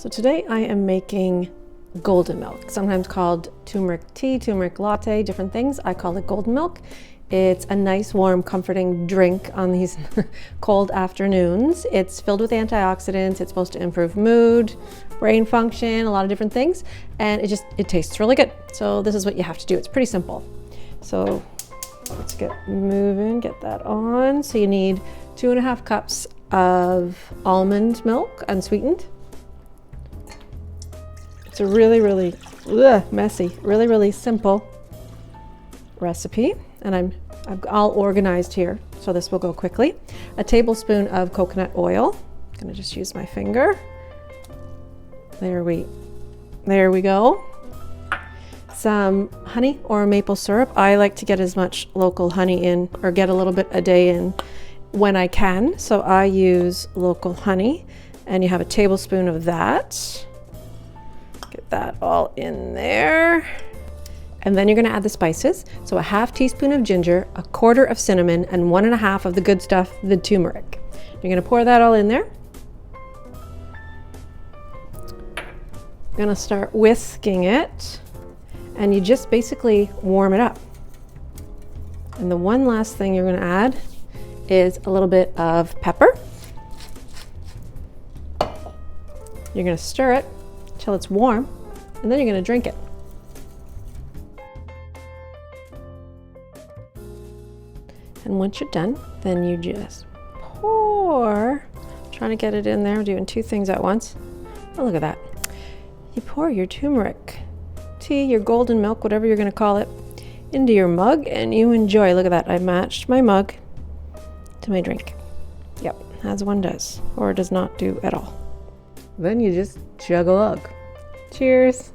So today I am making golden milk, sometimes called turmeric tea, turmeric latte, different things. I call it golden milk. It's a nice, warm, comforting drink on these cold afternoons. It's filled with antioxidants. It's supposed to improve mood, brain function, a lot of different things. And it tastes really good. So this is what you have to do. It's pretty simple. So let's get moving, get that on. So you need 2.5 cups of almond milk, unsweetened. It's a really messy, really simple recipe, and I'm all organized here, so this will go quickly. A tablespoon of coconut oil. I'm gonna just use my finger. There we go. Some honey or maple syrup. I like to get as much local honey in, or get a little bit a day in when I can, so I use local honey, and you have a tablespoon of that. Get that all in there. And then you're gonna add the spices. So a 1/2 teaspoon of ginger, 1/4 of cinnamon, and 1.5 of the good stuff, the turmeric. You're gonna pour that all in there. You're gonna start whisking it, and you just basically warm it up. And the one last thing you're gonna add is a little bit of pepper. You're gonna stir it till it's warm, and then you're gonna drink it. And once you're done, then you just pour, trying to get it in there, doing 2 things at once. Oh, look at that. You pour your turmeric tea, your golden milk, whatever you're gonna call it, into your mug, and you enjoy. Look at that, I matched my mug to my drink. Yep, as one does, or does not do at all. Then you just chug a lug. Cheers.